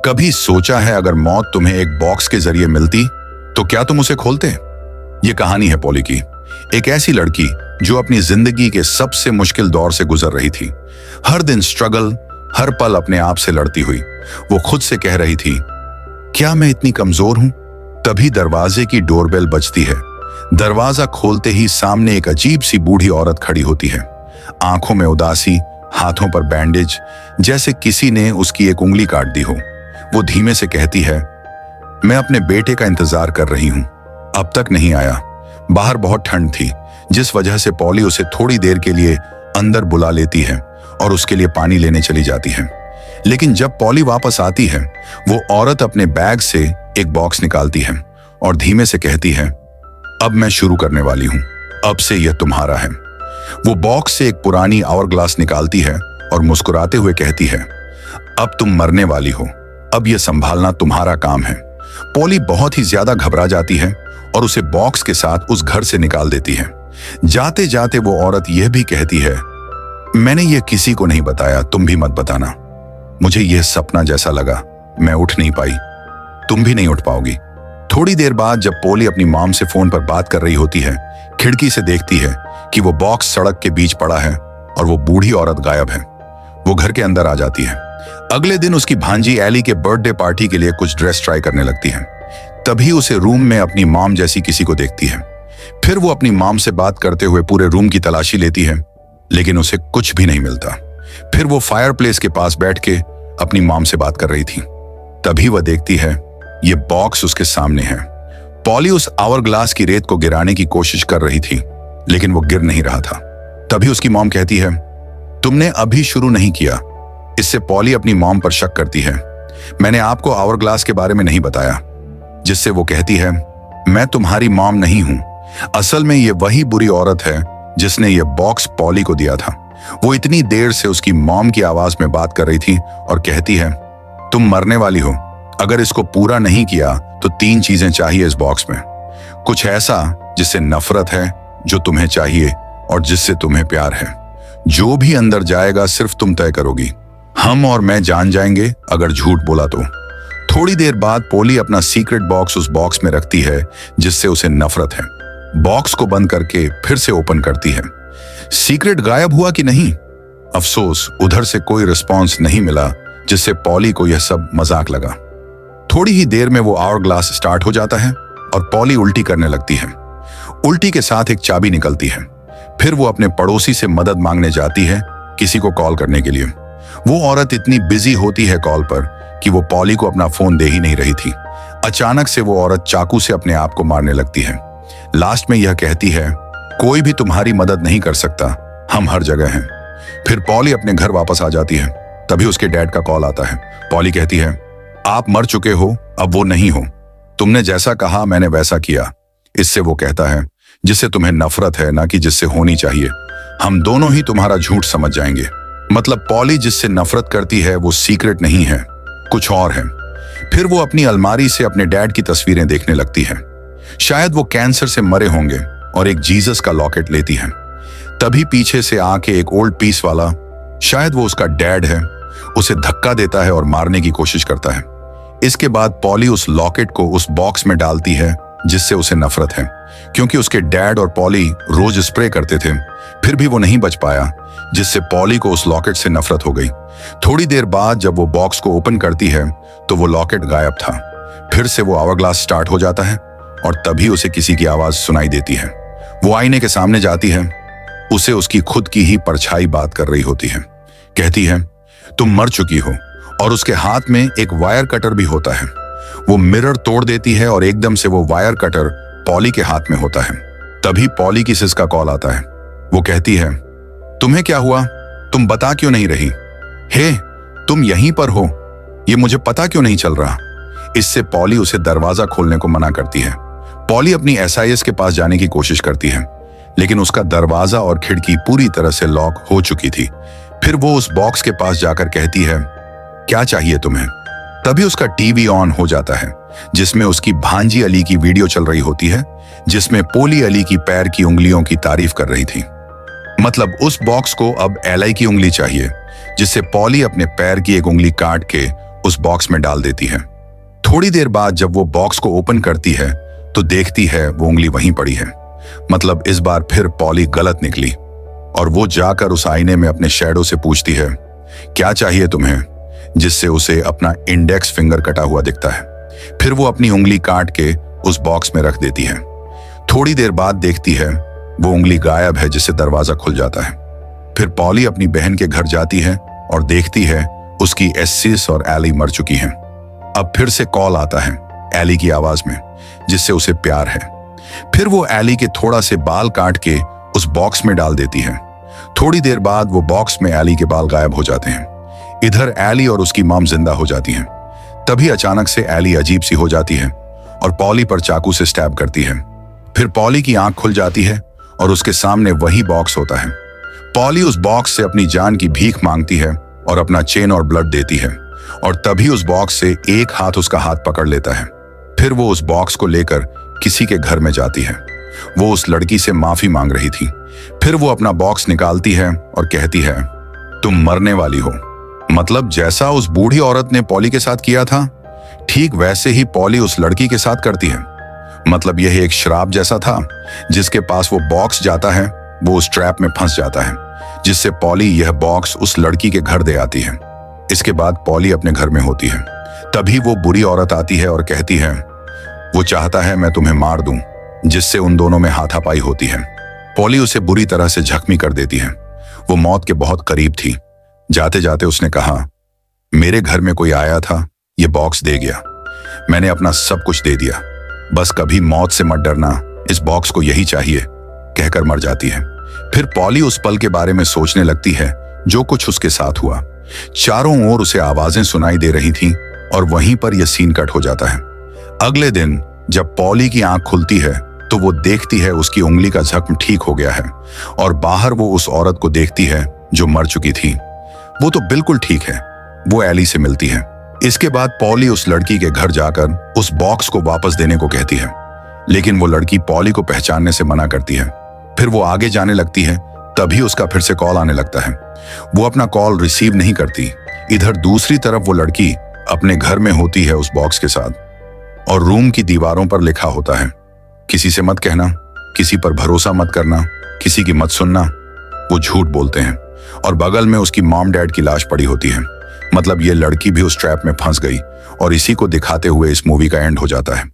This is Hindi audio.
कभी सोचा है अगर मौत तुम्हें एक बॉक्स के जरिए मिलती तो क्या तुम उसे खोलते? ये कहानी है पॉली की, एक ऐसी लड़की जो अपनी जिंदगी के सबसे मुश्किल दौर से गुजर रही थी। हर दिन स्ट्रगल, हर पल अपने आप से लड़ती हुई वो खुद से कह रही थी, क्या मैं इतनी कमजोर हूं? तभी दरवाजे की डोरबेल बजती है। दरवाजा खोलते ही सामने एक अजीब सी बूढ़ी औरत खड़ी होती है। आंखों में उदासी, हाथों पर बैंडेज, जैसे किसी ने उसकी एक उंगली काट दी हो। वो धीमे से कहती है, मैं अपने बेटे का इंतजार कर रही हूं, अब तक नहीं आया। बाहर बहुत ठंड थी, जिस वजह से पॉली उसे थोड़ी देर के लिए अंदर बुला लेती है और उसके लिए पानी लेने चली जाती है। लेकिन जब पॉली वापस आती है, वो औरत अपने बैग से एक बॉक्स निकालती है और धीमे से कहती है, अब मैं शुरू करने वाली हूं, अब से यह तुम्हारा है। वो बॉक्स से एक पुरानी आवर ग्लास निकालती है और मुस्कुराते हुए कहती है, अब तुम मरने वाली हो, अब यह संभालना तुम्हारा काम है। पॉली बहुत ही ज्यादा घबरा जाती है और उसे बॉक्स के साथ उस घर से निकाल देती है। जाते जाते वो औरत यह भी कहती है, मैंने ये किसी को नहीं बताया, तुम भी मत बताना। मुझे यह सपना जैसा लगा, मैं उठ नहीं पाई, तुम भी नहीं उठ पाओगी। थोड़ी देर बाद जब पॉली अपनी मॉम से फोन पर बात कर रही होती है, खिड़की से देखती है कि वो बॉक्स सड़क के बीच पड़ा है और वो बूढ़ी औरत गायब है। वो घर के अंदर आ जाती है। अगले दिन उसकी भांजी एली के बर्थडे पार्टी के लिए कुछ ड्रेस ट्राई करने लगती है। तभी उसे रूम में अपनी मॉम जैसी किसी को देखती है। फिर वो अपनी मॉम से बात करते हुए पूरे रूम की तलाशी लेती है, लेकिन उसे कुछ भी नहीं मिलता। फिर वो फायरप्लेस के पास बैठ के अपनी मॉम से बात कर रही थी। तभी वह देखती है ये बॉक्स उसके सामने है। पॉली उस आवर ग्लास की रेत को गिराने की कोशिश कर रही थी, लेकिन वो गिर नहीं रहा था। तभी उसकी मॉम कहती है, तुमने अभी शुरू नहीं किया। इससे पॉली अपनी मॉम पर शक करती है, मैंने आपको आवर ग्लास के बारे में नहीं बताया। जिससे वो कहती है, मैं तुम्हारी मॉम नहीं हूं, असल में ये वही बुरी औरत है जिसने ये बॉक्स पॉली को दिया था। वो इतनी देर से उसकी मॉम की आवाज में बात कर रही थी और कहती है, तुम मरने वाली हो, अगर इसको पूरा नहीं किया तो 3 चीजें चाहिए इस बॉक्स में। कुछ ऐसा जिससे नफरत है, जो तुम्हें चाहिए और जिससे तुम्हें प्यार है। जो भी अंदर जाएगा सिर्फ तुम तय करोगी, हम और मैं जान जाएंगे अगर झूठ बोला तो। थोड़ी देर बाद पॉली अपना सीक्रेट बॉक्स उस बॉक्स में रखती है जिससे उसे नफरत है। बॉक्स को बंद करके फिर से ओपन करती है। सीक्रेट गायब हुआ कि नहीं? अफसोस, उधर से कोई रिस्पॉन्स नहीं मिला, जिससे पॉली को यह सब मजाक लगा। थोड़ी ही देर में वो आवर ग्लास स्टार्ट हो जाता है और पॉली उल्टी करने लगती है। उल्टी के साथ एक चाबी निकलती है। फिर वो अपने पड़ोसी से मदद मांगने जाती है, किसी को कॉल करने के लिए। वो औरत इतनी बिजी होती है कॉल पर कि वो पॉली को अपना फोन दे ही नहीं रही थी। अचानक से वो औरत चाकू से अपने आप को मारने लगती है। लास्ट में यह कहती है, कोई भी तुम्हारी मदद नहीं कर सकता, हम हर जगह हैं। फिर पॉली अपने घर वापस आ जाती है। तभी उसके डैड का कॉल आता है। पॉली कहती है, आप मर चुके हो, अब वो नहीं हो, तुमने जैसा कहा मैंने वैसा किया। इससे वो कहता है, जिससे तुम्हें नफरत है ना कि जिससे होनी चाहिए, हम दोनों ही तुम्हारा झूठ समझ जाएंगे। मतलब पॉली जिससे नफरत करती है वो सीक्रेट नहीं है, कुछ और है। फिर वो अपनी अलमारी से अपने डैड की तस्वीरें देखने लगती है। शायद वो कैंसर से मरे होंगे और एक जीसस का लॉकेट लेती है। तभी पीछे से आके एक ओल्ड पीस वाला, शायद वो उसका डैड है, उसे धक्का देता है और मारने की कोशिश करता है। इसके बाद पॉली उस लॉकेट को उस बॉक्स में डालती है जिससे उसे नफरत है। क्योंकि उसके डैड और पॉली रोज स्प्रे करते थे, फिर भी वो नहीं बच पाया, जिससे पॉली को उस लॉकेट से नफरत हो गई। थोड़ी देर बाद जब वो बॉक्स को ओपन करती है तो वो लॉकेट गायब था। फिर से वो आवर ग्लास स्टार्ट हो जाता है और तभी उसे किसी की आवाज सुनाई देती है। वो आईने के सामने जाती है। उसे उसकी खुद की ही परछाई बात कर रही होती है। कहती है, तुम मर चुकी हो। और उसके हाथ में एक वायर कटर भी होता है। वो मिरर तोड़ देती है और एकदम से वो वायर कटर पॉली के हाथ में होता है। तभी पॉली की सिस का कॉल आता है। वो कहती है, तुम्हें क्या हुआ, तुम बता क्यों नहीं रही? हे, तुम यहीं पर हो, ये मुझे पता क्यों नहीं चल रहा? इससे पॉली उसे दरवाजा खोलने को मना करती है। पॉली अपनी एसआईएस के पास जाने की कोशिश करती है, लेकिन उसका दरवाजा और खिड़की पूरी तरह से लॉक हो चुकी थी। फिर वो उस बॉक्स के पास जाकर कहती है, क्या चाहिए तुम्हें? तभी उसका टीवी ऑन हो जाता है, जिसमें उसकी भांजी अली की वीडियो चल रही होती है, जिसमें पोली अली की पैर की उंगलियों की तारीफ कर रही थी। मतलब उस बॉक्स को अब एलाई की उंगली चाहिए, जिससे पॉली अपने पैर की एक उंगली काट के उस बॉक्स में डाल देती है। थोड़ी देर बाद जब वो बॉक्स को ओपन करती है तो देखती है वो उंगली वहीं पड़ी है। मतलब इस बार फिर पॉली गलत निकली और वो जाकर उस आईने में अपने शैडो से पूछती है क्या चाहिए तुम्हें, जिससे उसे अपना इंडेक्स फिंगर कटा हुआ दिखता है। फिर वो अपनी उंगली काट के उस बॉक्स में रख देती है। थोड़ी देर बाद देखती है वो उंगली गायब है, जिससे दरवाजा खुल जाता है। फिर पॉली अपनी बहन के घर जाती है और देखती है उसकी एसिस और एली मर चुकी हैं। अब फिर से कॉल आता है एली की आवाज में, जिससे उसे प्यार है। फिर वो एली के थोड़ा से बाल काट के उस बॉक्स में डाल देती है। थोड़ी देर बाद वो बॉक्स में एली के बाल गायब हो जाते हैं। इधर एली और उसकी मॉम जिंदा हो जाती हैं। तभी अचानक से एली अजीब सी हो जाती है और पॉली पर चाकू से स्टैब करती है। फिर पॉली की आंख खुल जाती है और उसके सामने वही बॉक्स होता है। पॉली उस बॉक्स से अपनी जान की भीख मांगती है और अपना चेन और ब्लड देती है और तभी उस बॉक्स से एक हाथ उसका हाथ पकड़ लेता है। फिर वो उस बॉक्स को लेकर किसी के घर में जाती है। वो उस लड़की से माफी मांग रही थी। फिर वो अपना बॉक्स निकालती है और कहती है तुम मरने वाली हो। मतलब जैसा उस बूढ़ी औरत ने पॉली के साथ किया था, ठीक वैसे ही पॉली उस लड़की के साथ करती है। मतलब यह एक श्राप जैसा था। जिसके पास वो बॉक्स जाता है वो उस ट्रैप में फंस जाता है, जिससे पॉली यह बॉक्स उस लड़की के घर दे आती है। इसके बाद पॉली अपने घर में होती है। तभी वो बुरी औरत आती है और कहती है वो चाहता है मैं तुम्हें मार दूं, जिससे उन दोनों में हाथापाई होती है। पॉली उसे बुरी तरह से जख्मी कर देती है। वो मौत के बहुत करीब थी। जाते जाते उसने कहा मेरे घर में कोई आया था, ये बॉक्स दे गया, मैंने अपना सब कुछ दे दिया, बस कभी मौत से मत डरना, इस बॉक्स को यही चाहिए, कहकर मर जाती है। फिर पॉली उस पल के बारे में सोचने लगती है जो कुछ उसके साथ हुआ। चारों ओर उसे आवाजें सुनाई दे रही थीं और वहीं पर यह सीन कट हो जाता है। अगले दिन जब पॉली की आंख खुलती है तो वो देखती है उसकी उंगली का जख्म ठीक हो गया है और बाहर वो उस औरत को देखती है जो मर चुकी थी। वो तो बिल्कुल ठीक है। वो एली से मिलती है। इसके बाद पॉली उस लड़की के घर जाकर उस बॉक्स को वापस देने को कहती है, लेकिन वो लड़की पॉली को पहचानने से मना करती है। फिर वो आगे जाने लगती है। तभी उसका फिर से कॉल आने लगता है। वो अपना कॉल रिसीव नहीं करती। इधर दूसरी तरफ वो लड़की अपने घर में होती है उस बॉक्स के साथ और रूम की दीवारों पर लिखा होता है किसी से मत कहना, किसी पर भरोसा मत करना, किसी की मत सुनना। वो झूठ बोलते हैं और बगल में उसकी मॉम डैड की लाश पड़ी होती है। मतलब ये लड़की भी उस ट्रैप में फंस गई और इसी को दिखाते हुए इस मूवी का एंड हो जाता है।